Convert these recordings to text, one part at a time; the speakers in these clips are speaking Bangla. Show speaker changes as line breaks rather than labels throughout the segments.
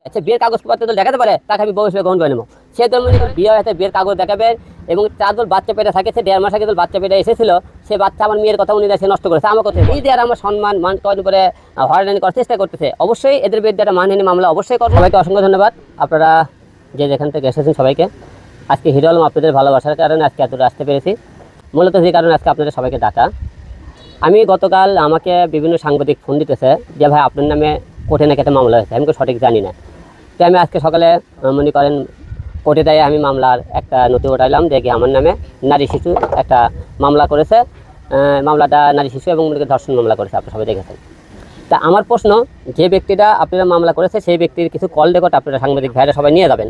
আচ্ছা বিয়ের কাগজপত্র তো দেখাতে পারে, তাকে আমি বউ হিসেবে গ্রহণ করে নেবো। সে তোর মনে করেন বিয়ে হয়েছে, বিয়ের কাগজ দেখাবে এবং 4 দল বাচ্চা পেটে থাকে, সে 1.5 মাস আগে দল বাচ্চা পেটে এসেছিল, সে বাচ্চা আমার মেয়ের কথা উনি সে নষ্ট করেছে আমার কথা। এই যে আর আমার সম্মান মান করার উপরে হয়রানি করার চেষ্টা করতেছে, অবশ্যই এদের বিরুদ্ধে একটা মানহানি মামলা অবশ্যই করবো। সবাইকে অসংখ্য ধন্যবাদ, আপনারা যে যেখান থেকে এসেছেন সবাইকে। আজকে হিরো আলম আপনাদের ভালোবাসার কারণে আজকে এতটা আসতে পেরেছি, মূলত যে কারণে আজকে আপনাদের সবাইকে ডাকা। আমি গতকাল আমাকে বিভিন্ন সাংবাদিক ফোন দিতেছে যে ভাই আপনার নামে কোর্টে নাকি একটা মামলা হয়েছে, আমি সঠিক জানি না। তো আমি আজকে সকালে মনে করেন কোর্টে দেয় আমি মামলার একটা নথি উঠাইলাম, দেখি আমার নামে নারী শিশু একটা মামলা করেছে। মামলাটা নারী শিশু এবং মনে করেন ধর্ষণ মামলা করেছে, আপনারা সবাই দেখেছেন। তা আমার প্রশ্ন, যে ব্যক্তিটা আপনারা মামলা করেছে সেই ব্যক্তির কিছু কল রেকর্ড আপনারা সাংবাদিক ভাইরা সবাই নিয়ে যাবেন।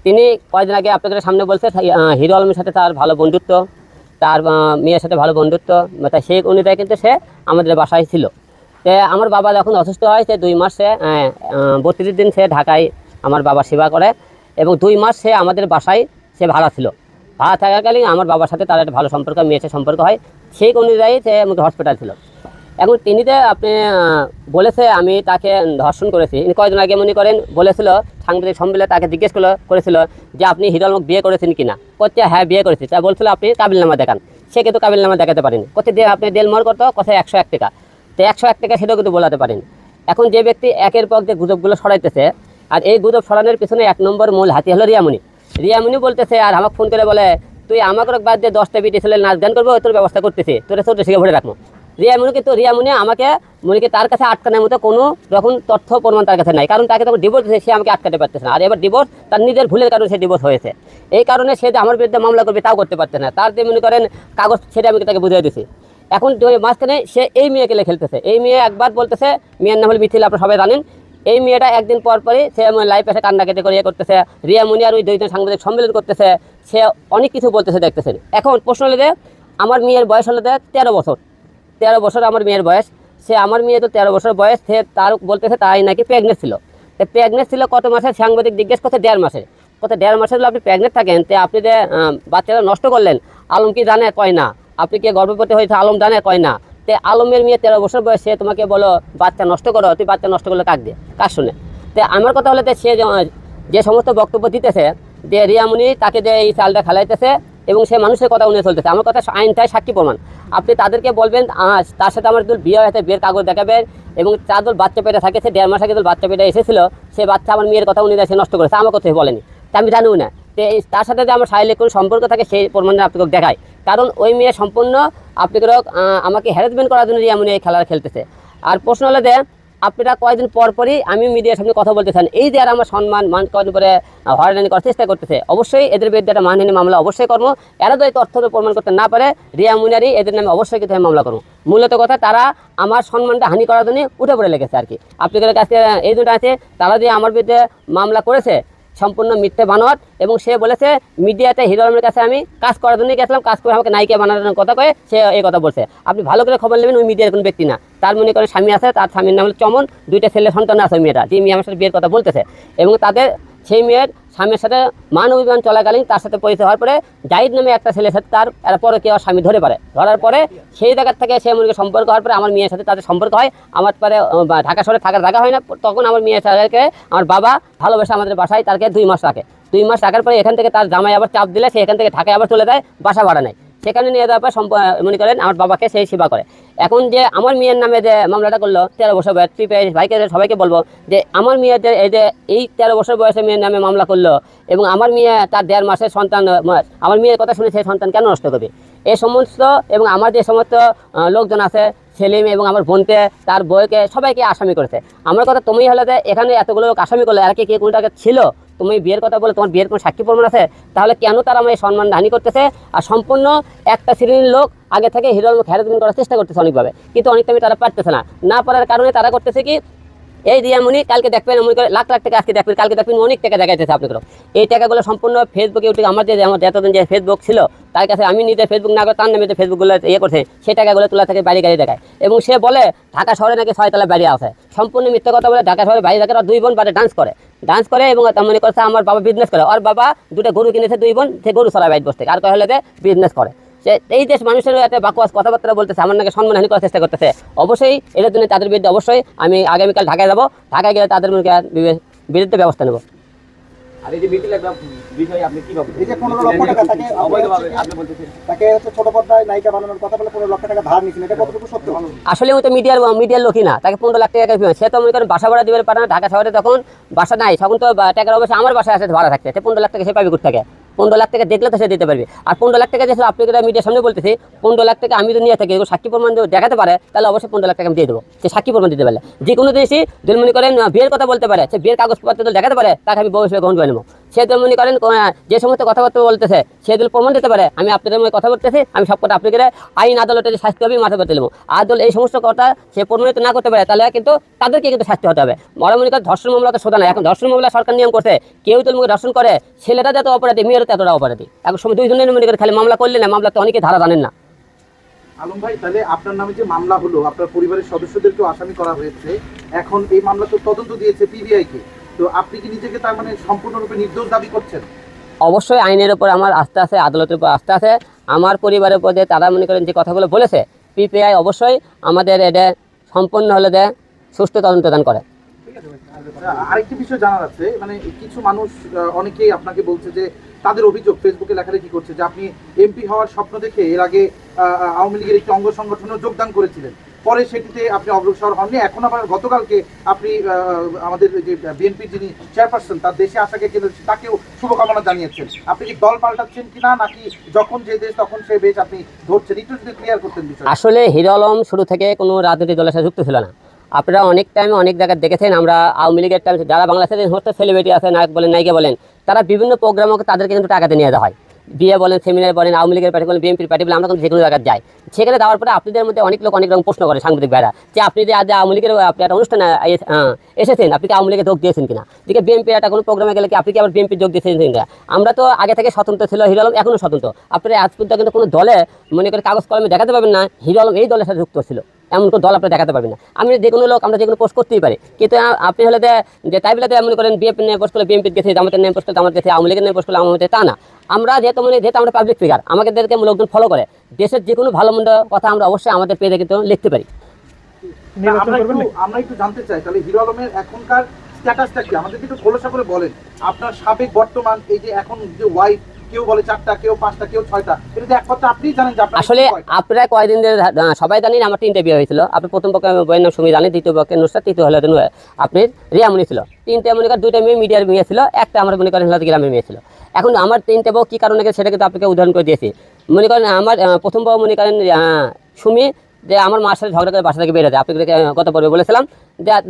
তিনি কয়েকদিন আগে আপনাদের সামনে বলছে হিরো আলমের সাথে তার ভালো বন্ধুত্ব, তার মেয়ের সাথে ভালো বন্ধুত্ব, তাই সেই অনুযায়ী কিন্তু সে আমাদের বাসায় ছিল। তো আমার বাবা যখন অসুস্থ হয়, সে 2 মাস, সে 32 দিন সে ঢাকায় আমার বাবা সেবা করে এবং 2 মাস সে আমাদের বাসায় সে ভাড়া ছিল। ভাড়া থাকাকালীন আমার বাবার সাথে তার একটা ভালো সম্পর্ক, মেয়ের সাথে সম্পর্ক হয়, সেই অনুযায়ী সে আমাকে হসপিটাল ছিল। এখন তিনি যে আপনি বলেছে আমি তাকে ধর্ষণ করেছি, কয়েকদিন আগে মনে করেন বলেছিল সাংবাদিক সম্মেলনে, তাকে জিজ্ঞেস করেছিল যে আপনি হিরো আলমকে বিয়ে করেছেন কিনা, করছে হ্যাঁ বিয়ে করেছি। তা বলছিল আপনি কাবিলনামা দেখান, সে কিন্তু কাবিলনামা দেখাতে পারেনি। করছে দিয়ে আপনি দেলমর করতো কোথায় 101 টাকা, তো 101 টাকা সেটাও কিন্তু বলাতে পারেনি। এখন যে ব্যক্তি একের পর যে গুজবগুলো ছড়াইতেছে, আর এই গুজব ছড়ানোর পিছনে 1 নম্বর মূল হাতি হলো রিয়ামণি। রিয়ামণি বলতেছে আর আমাকে ফোন করে বলে তুই আমাকে বাদ দিয়ে 10টা বিটি ছেলে নাচ গান করবো, তোর ব্যবস্থা করতেছি, তোর 14 শিখে ভরে রাখবো। রিয়ামণিকে তো রিয়ামণি আমাকে মনে কি তার কাছে আটকানোর মতো কোনো রকম তথ্য প্রমাণ তার কাছে নাই, কারণ তাকে তখন ডিভোর্স দিয়েছে, সে আমাকে আটকাতে পারতেছে না। আর এবার ডিভোর্স তার নিজের ভুলের কারণে সে ডিভোর্স হয়েছে, এই কারণে সে যে আমার বিরুদ্ধে মামলা করবে তাও করতে পারছে না। তার যে মনে করেন কাগজ সেটা আমি তাকে বুঝিয়ে দিয়েছি। এখন মাঝখানে সে এই মেয়েকে খেলতেছে, এই মেয়ে একবার বলতেছে, মেয়ের নাম হল মিথিলা, আপনারা সবাই জানেন। এই মেয়েটা একদিন পর পরই সে লাইভ এসে কান্না কেটে করে করতেছে, রিয়ামণি আর ওই 2 জন সাংবাদিক সম্মেলন করতেছে, সে অনেক কিছু বলতেছে দেখতেছেন। এখন প্রশ্ন হলে যে আমার মেয়ের বয়স হলো 13 বছর, 13 বছর আমার মেয়ের বয়স, সে আমার মেয়ে তো 13 বছর বয়স, সে তার বলতেছে তাই নাকি প্রেগনেন্ট ছিল। তো প্রেগনেন্ট ছিল কত মাসে, সাংবাদিক জিজ্ঞেস করছে 1.5 মাসে। কোথায় 1.5 মাসে যদি আপনি প্রেগনেন্ট থাকেন, তো আপনি যে বাচ্চাটা নষ্ট করলেন, আলম কি জানে, কয় না। আপনি কি গর্ভবতী হয়েছে, আলম জানে, কয় না। তো আলমের মেয়ে 13 বছর বয়সে তোমাকে বলো বাচ্চা নষ্ট করো, তুই বাচ্চা নষ্ট করলে কাক দিয়ে, কার শুনে। তো আমার কথা হলে সে যে সমস্ত বক্তব্য দিতেছে যে রিয়ামণি তাকে যে এই চালটা খেলাইতেছে এবং সে মানুষের কথা উনি চলতেছে, আমার কথা আইনটাই সাক্ষী প্রমাণ। আপনি তাদেরকে বলবেন তার সাথে আমার দল বিয়ে হয়েছে, বিয়ের কাগজ দেখাবেন এবং 4 দল বাচ্চা পেটে থাকে, সে 1.5 মাস আগে দল বাচ্চা পেটে এসেছিল, সে বাচ্চা আমার মেয়ের কথা উনি সে নষ্ট করেছে, আমার কথা বলেনি, তা আমি জানিও না। তো তার সাথে যে আমার শারীরিক কোনো সম্পর্ক থাকে সেই প্রমাণ আপনাকে দেখায়, কারণ ওই মেয়ে সম্পূর্ণ আপনাকে আমাকে হ্যারাসমেন্ট করার জন্য এমন এই খেলা খেলতেছে। আর প্রশ্ন হলো যে আপনারা কয়েকদিন পর পরই আমি মিডিয়ার সামনে কথা বলতেছেন, এই যে আর আমার সম্মান মান করার উপরে হয়রানি করার চেষ্টা করতেছে, অবশ্যই এদের বিরুদ্ধে একটা মানহানি মামলা অবশ্যই করবো। এরা যদি তথ্য প্রমাণ করতে না পারে, রিয়ামণি এদের নামে অবশ্যই কিন্তু আমি মামলা করবো। মূলত কথা তারা আমার সম্মানটা হানি করার জন্য উঠে পড়ে লেগেছে আর কি। আপনাদের কাছে এই দুটো আছে, তারা যে আমার বিরুদ্ধে মামলা করেছে সম্পূর্ণ মিথ্যে বানোয়াট, এবং সে বলেছে মিডিয়াতে হিরো আলমের কাছে আমি কাজ করার জন্যই গেছিলাম, কাজ করে আমাকে নায়িকা বানানোর কথা কয়ে সে এই কথা বলছে। আপনি ভালো করে খবর নেবেন, ওই মিডিয়ার কোনো ব্যক্তি না, তার মনে করেন স্বামী আছে, তার স্বামীর নাম হল চমন, 2টা ছেলে সন্তান আছে মেয়েটা, যে মেয়ে আমার সাথে বিয়ের কথা বলতেছে, এবং তাদের সেই মেয়ের স্বামীর সাথে মান অভিমান চলাকালীন তার সাথে পরিচয় হওয়ার পরে জাহিদ নামে একটা ছেলের সাথে তার পরে কেউ স্বামী ধরার পরে সেই জায়গার থেকে সে মনে সম্পর্ক হওয়ার পরে আমার মেয়ের সাথে তাদের সম্পর্ক হয়। আমার পরে ঢাকা শহরে থাকার জায়গা হয় না, তখন আমার মেয়ের সাথে আমার বাবা ভালোবেসে আমাদের বাসায় তাকে 2 মাস রাখে। 2 মাস রাখার পরে এখান থেকে তার জামাই আবার চাপ দিলে সে এখান থেকে ঢাকায় আবার চলে যায়, বাসা ভাড়া নেয়, সেখানে নিয়ে যাওয়ার পর মনে করেন আমার বাবাকে সেই সেবা করে। এখন যে আমার মেয়ের নামে যে মামলাটা করলো 13 বছর বয়স, ভাইকে সবাইকে বলবো যে আমার মেয়ের যে এই 13 বছর বয়সে মেয়ের নামে মামলা করলো এবং আমার মেয়ে তার 1.5 মাসের সন্তান, আমার মেয়ের কথা শুনে সেই সন্তান কেন নষ্ট করবে। এই সমস্ত এবং আমার যে সমস্ত লোকজন আছে, সেলিম এবং আমার বোনকে, তার বউকে, সবাইকে আসামি করেছে। আমার কথা তুমি হলে যে এখানে এতগুলো লোক আসামি করলো, আর কি কে কোনটাকে ছিল, তুমি বিয়ের কথা বলে তোমার বিয়ের কোনো সাক্ষী প্রমাণ আছে, তাহলে কেন তারা আমার এই সম্মান হানি করতেছে। আর সম্পূর্ণ একটা শ্রেণীর লোক আগে থেকে হিরো আলমকে হ্যারাসমেন্ট করার চেষ্টা করতেছে অনেকভাবে, কিন্তু অনেক টাইমে তারা পারতেছে না পারার কারণে তারা করতেছে কি, এই রিয়ামণি কালকে দেখবেন মনে করে লাখ লাখ টাকা, আজকে দেখবেন কালকে দেখবেন অনেক টাকা দেখাইতেছে আপনাদের। এই টাকাগুলো সম্পূর্ণ ফেসবুকে ইউটিউবে আমার যতদিন যে ফেসবুক ছিল তার কাছে, আমি নিজে ফেসবুক না করে তার নামে যে ফেসবুকগুলো করছে, সেই টাকাগুলো তোলা থেকে বাড়ি গাড়ি দেখায়, এবং সে বলে ঢাকা শহরে নাকি 6 তলা বাড়ি আছে, সম্পূর্ণ মিথ্যা কথা বলে। ঢাকা শহরে বাড়ি থাকে, 2 বোন বাড়ি ডান্স করে এবং তার মনে করছে আমার বাবা বিজনেস করে, ওর বাবা 2টা গরু কিনেছে, 2 বোন, সে গরু চড়ায় বাইরে বসে থেকে, আর কয় হলে যে বিজনেস করে। এই দেশ মানুষের একটা বাকওয়াস কথাবার্তা বলতেছে, আমার নাকি সম্মানহানি করার চেষ্টা করতেছে। অবশ্যই এর জন্য তাদের বিরুদ্ধে অবশ্যই আমি আগামীকাল ঢাকায় যাব, ঢাকায় গেলে তাদের মনে বিরুদ্ধে ব্যবস্থা নেব।
আর এই যে মিথিলা বিষয়ে আপনি কি ভাবছেন?
এই যে 15 লক্ষ টাকা তাকে
অবৈধভাবে আপনি বলতেছেন
তাকে হচ্ছে ছোট পর্দায় নায়িকা বানানোর কথা বলে 15 লক্ষ টাকা ধার নিয়েছেন, এটা কতটুকু সত্য?
আসলে ওই তো মিডিয়ার লোকই না, তাকে 15 লাখ টাকা পেমেন্ট, সে তো মনে করেন বাসা ভাড়া দিতে পারে না, ঢাকা শহরে তখন বাসা নাই, তখন তো টাকার অবশ্যই আমার বাসায় আসে ভাড়া থাকছে, 15 লাখ টাকা সে পাবে কোথা থেকে? 15 লাখ টাকা দেখলে তো সে দিতে পারবে। আর 15 লাখ টাকা যে আপনি মিডিয়ার সামনে বলতেছি, 15 লাখ টাকা আমি তো নিয়ে থাকি, সাক্ষী প্রমাণ দেখাতে পারে, তাহলে অবশ্যই 15 লাখ টাকা আমি দিয়ে দেবো। সে সাক্ষী প্রমাণ দিতে পারলে যে কোনো জিনিসই যদি মনে করেন বিয়ের কথা বলতে পারে, সে বিয়ের কাগজপত্র দেখাতে পারে, তাকে আমি বউ হিসেবে গ্রহণ করে নেবো। সে তো মনে করেন যে সমস্ত কথাবার্তা বলতেছে সে যদি প্রমাণ দিতে পারে, আমি আপনাদের মধ্যে কথা বলতেছি, আমি সব কথা আপনাদের আইন আদালতে যে শাস্তি হবে মাথা পেতে নেবো। আদালত এই সমস্ত কথা সে প্রমাণিত না করতে পারে, তাহলে কিন্তু তাদেরকে কিন্তু শাস্তি হতে হবে। মনে করেন ধর্ষণ মামলা তো সোজা না, এখন ধর্ষণ মামলা সরকার নিয়ম করছে, কেউ তো মুখে ধর্ষণ করে, ছেলেটা যত অপরাধী, মেয়েরও ততটা অপরাধী। এখন সময় দুইজনের মনে করে খালি মামলা করলে না, মামলা তো অনেকে ধারা জানেন না।
আলম ভাই, তাহলে আপনার নামে যে মামলা হলো, আপনার পরিবারের সদস্যদেরকেও আসামি করা হয়েছে, এখন এই মামলা তো তদন্ত দিয়েছে পিবিআই কে, তো আপনি কি নিজেকে তার মানে সম্পূর্ণরূপে নির্দোষ দাবি করছেন?
অবশ্যই আইনের উপর আমার আস্থা আছে, আদালতের উপর আস্থা আছে, আমার পরিবারের উপর যে তারা মনে করেন যে কথাগুলো বলেছে, পিপিআই অবশ্যই আমাদের এটা সম্পূর্ণ হলে দেয়, সুষ্ঠু তদন্ত দান করে।
আরেকটি বিষয় জানার আছে, মানে কিছু মানুষ অনেকেই আপনাকে বলছে যে তাদের অভিযোগ ফেসবুকে লেখালেখি করছে যে আপনি এমপি হওয়ার স্বপ্ন দেখে এর আগে আওয়ামী লীগের একটি অঙ্গ সংগঠনে যোগদান করেছিলেন, পরে সেটিতে আপনি অগ্রসর হননি, এখন আবার গতকালকে আপনি আমাদের যে বিএনপির যিনি চেয়ারপারসন তার দেশে আসাকে কিন্তু তাকেও শুভকামনা জানিয়েছেন। আপনি কি দল পাল্টাচ্ছেন কিনা, নাকি যখন যে দেশ তখন সে বেশ আপনি ধরছেন? একটু যদি ক্লিয়ার করতেন বিষয়।
আসলে হিরো আলম শুরু থেকে কোনো রাজনৈতিক দলের সাথে যুক্ত ছিল না। আপনারা অনেক টাইমে অনেক জায়গায় দেখেছেন, আমরা আওয়ামী লীগের টাইম যারা বাংলাদেশের সমস্ত সেলিব্রিটি আছে, নায়ক বলেন নায়িকা বলেন, তারা বিভিন্ন প্রোগ্রামে তাদেরকে কিন্তু টাকাতে নিয়ে দেওয়া হয়, বিয়ে বলেন, সেমিনার বলেন, আওয়ামী লীগের পার্টি বলেন, বিএনপির পার্টি বলেন, আমরা কিন্তু যে কোনো জায়গায় যাই। সেখানে যাওয়ার পরে আপনাদের মধ্যে অনেক লোক অনেক রকম প্রশ্ন করে, সাংবাদিক ভাইরা, যে আপনি যে আজ আওয়ামী লীগের আপনি একটা অনুষ্ঠানে এসেছেন, আপনি কি আওয়ামী লীগে যোগ দিয়েছেন কিনা? দিকে বিএনপির একটা কোনো প্রোগ্রামে গেলে কি আপনি কি আবার বিএনপি যোগ দিয়েছেন কিনা? আমরা তো আগে থেকে স্বতন্ত্র ছিল, হিরো আলম এখনও স্বতন্ত্র। আপনারা আজ পর্যন্ত কিন্তু কোনো দলে মনে করে কাগজ কলমে দেখাতে পারবেন না হিরো আলম এই দলের সাথে যুক্ত ছিল, এমন কোনো দল আপনি দেখাতে পারবেন না। আমি যে কোনো লোক আমরা যে কোনো পোস্ট করতেই পারি, কিন্তু আপনি হলে যে তাই বলে মনে করেন বিএনপি নিয়ে পোস্ট করলে বিএনপির গেছে, আমাদের নিয়ে পোস্ট করলে আমাদের গেছে, আওয়ামী লীগের নিয়ে পোস্ট করলে আমাদের, তা না। আমরা যেহেতু আমরা পাবলিক ফিগার, আমাদেরকে লোকজন ফলো করে, দেশের যে কোনো ভালো মন্দ কথা আমরা অবশ্যই আমাদের পেজে কিন্তু লিখতে পারি।
আমরা একটু জানতে চাই তাহলে হিরো আলমের এখনকার স্ট্যাটাসটা কি, আমাদের একটু খোলসা করে বলেন। আপনার সাবেক বর্তমান এই যে এখন যে ওয়াইফ, কেউ বলে 4টা, কেউ 5টা, কেউ 6টা, এটা যে একমাত্র আপনিই জানেন যে আপনার
আসলে আপনারা কয়েকদিন ধরে সবাই জানেন আমার 3টে বিয়ে হয়েছিল। আপনি প্রথম পক্ষে বইয়ের নাম সুমি জানেন, দ্বিতীয় পক্ষে নুসরাত, তৃতীয় হলো আপনি রিয়ামণি ছিল। 3টে মনে করেন 2টা মেয়ে মিডিয়ার মেয়ে ছিল, একটা আমার মনে করেন হলো গ্রামের মেয়ে ছিল। এখন আমার 3টে বউ কী কারণে সেটা কিন্তু আপনাকে উদাহরণ করে দিয়েছি। মনে করেন আমার প্রথম বউ মনে করেন সুমি, যে আমার মার সাথে ঝগড়া করে বাসা থেকে বেরোতে, আপনাকে কত পর্বে বলেছিলাম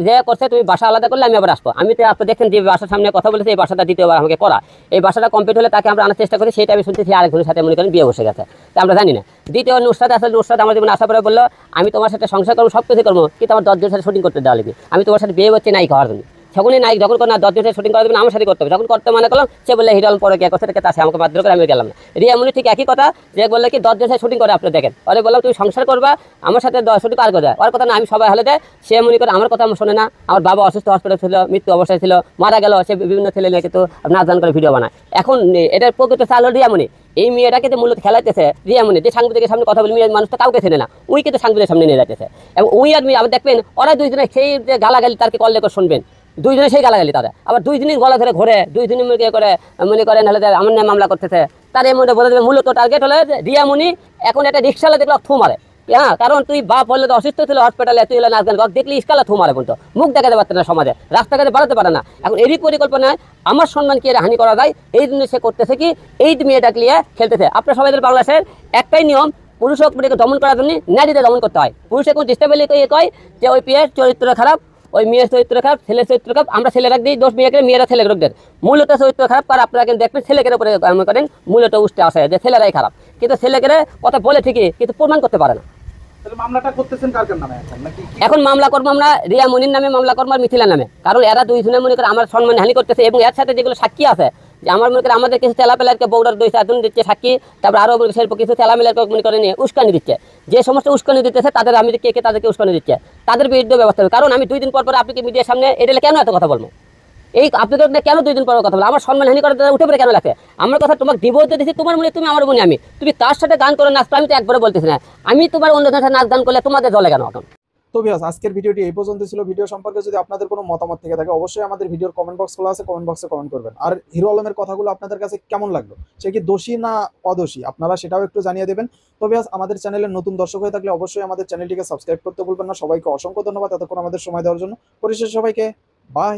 যে করছে তুমি বাসা আলাদা করলে আমি আবার আসবো। আমি তো আপনি দেখেন যে বাসার সামনে কথা বলেছে, এই বাসাটা দ্বিতীয়বার আমাকে করা, এই বাসাটা কমপ্লিট হলে তাকে আমরা আনার চেষ্টা করি, সেটা আমি শুনতেছি আরেকজনের সাথে মনে করেন বিয়ে বসে গেছে, তা আমরা জানি না। দ্বিতীয় নুসরাত আসলে নুসরাত আমার জীবনে আসার পরে বললো আমি তোমার সাথে সংসার করবো, সব কিছু করবো, কিন্তু আমার 10 জনের সাথে শুটিং করতে দেওয়া লাগবে, আমি তোমার সাথে বিয়ে হচ্ছে নাই খাওয়ার জন্য। যখনই নায়ক যখন না 10 জনের শুটিং করা দেবেন আমার সাথে করতে হবে, যখন করতে মানে করলাম সে বললে হিরো আলম পরে কে করছে তাকে আমাকে বাধ্য করে আমি গেলাম না। রিয়ামণি ঠিক একই কথা, যে বললে কি 10 জনের শুটিং করে আপনি দেখেন, পরে বললাম তুমি সংসার করবা আমার সাথে 10 শুটিং আর করে দেয়, ওর কথা না আমি সবাই হলে দেয়, সে মনে করে আমার কথা শোনে না। আমার বাবা অসুস্থ হসপিটাল ছিল, মৃত্যু অবস্থায় ছিল, মারা গেল, সে বিভিন্ন ছেলে নিয়ে কিন্তু নাচ গান করে ভিডিও বানায়। এখন এটার প্রকৃত চাল রিয়ামণি, এই মেয়েটাকে যে মূলত খেলাইতেছে রিয়ামণি, যে সাংবাদিকের সামনে কথা বলি, মানুষ তো কাউকে চেনে না, উই কিন্তু সাংবাদিকের সামনে নিয়ে যাইতেছে। এবং উই আর আবার দেখবেন ওরা দুইজনে সেই যে গালাগালি তারকে কল রেকর্ড শুনবেন, দুইজনে সেই গালাগালি তারা, আবার 2 দিনই গলা ধরে ঘোরে, 2 দিনই করে মনে করেন হলে আমার নামে মামলা করতেছে। তার এর মধ্যে বলে দেবে মূলত টার্গেট হলে রিয়ামণি এখন একটা রিক্সাওয়ালা দেখলো থু মারে, হ্যাঁ, কারণ তুই বাপ হলে তো অসুস্থ ছিল হসপিটালে, তুই হলে নাচ গান দেখলি ইস্কালা থু মারে, বলতো মুখ দেখাতে পারতে না সমাজে, রাস্তাঘাটে বাড়াতে পারে না। এখন এরই পরিকল্পনায় আমার সম্মান কি হানি করা যায়, এই জন্য সে করতেছে কি এই মেয়েটাকে নিয়ে খেলতেছে। আপনার সবাই বাংলাদেশের একটাই নিয়ম, পুরুষ মেয়েকে দমন করার জন্য নারীদের দমন করতে হয়। পুরুষে কোন ডিস্টার্বেলি কয় যে ওই পেয়ের চরিত্র খারাপ, ওই মেয়ের চরিত্র খারাপ, ছেলের চরিত্র খারাপ, আমরা ছেলেরা দিই দোষ মেয়েকে, মেয়েরা ছেলে রোগ দেয়। মূলত চরিত্র খারাপ আর আপনারা কিন্তু দেখবেন ছেলেকের উপরে করেন মূলত উঠতে আসে যে ছেলেরাই খারাপ, কিন্তু ছেলেকে কথা বলে ঠিকই কিন্তু প্রমাণ করতে পারে না।
মামলাটা করতেছেন কার নামে
এখন মামলা করবো আমরা রিয়ামণির নামে মামলা করবো আর মিথিলার নামে, কারণ এরা দুইজনে মনে করে আমার সম্মান হানি করতেছে। এবং এর সাথে যেগুলো সাক্ষী আছে, যে আমার মনে করেন আমাদের কিছু তেলাপেলারকে বৌড়ার 2-4 দিচ্ছে সাক্ষী, তারপর আরও সেরকম কিছু তেলামেলাকে মনে করে নিয়ে উস্কানি দিচ্ছে, যে সমস্ত উস্কানি দিতেছে তাদের আমি কে তাদেরকে উস্কানি দিচ্ছে, তাদের বিরুদ্ধে ব্যবস্থা হবে। কারণ আমি 2 দিন পর আপনি মিডিয়ার সামনে এটা কেন এত কথা বলবো, এই আপনাদের কেন 2 দিন পর কথা বলো, আমার সম্মান হানি করে উঠে পড়ে কেন লাগে? আমার কথা তোমাকে ডিভোর্স দিচ্ছি, তোমার মনে তুমি আমার মনে আমি, তুমি তার সাথে গান করে নাচতো, আমি তো একবারে বলতেছি না, আমি তোমার অন্য সাথে নাচ গান করলে তোমাদের জলে কেন এখন?
তো ভিউয়ার্স, আজকের ভিডিওটি এই পর্যন্ত ছিল। ভিডিও সম্পর্কে যদি আপনাদের কোনো মতামত থেকে থাকে অবশ্যই আমাদের ভিডিওর কমেন্ট বক্স খোলা আছে, কমেন্ট বক্সে কমেন্ট করবেন। আর হিরো আলমের কথাগুলো আপনাদের কাছে কেমন লাগলো, সে কি দোষী না অদোষী, আপনারা সেটাও একটু জানিয়ে দেবেন। তো ভিউয়ার্স, আমাদের চ্যানেলের নতুন দর্শক হয়ে থাকলে অবশ্যই আমাদের চ্যানেলটিকে সাবস্ক্রাইব করতে ভুলবেন না। সবাইকে অসংখ্য ধন্যবাদ এতক্ষণ আমাদের সময় দেওয়ার জন্য। পরিশেষে সবাইকে বাই।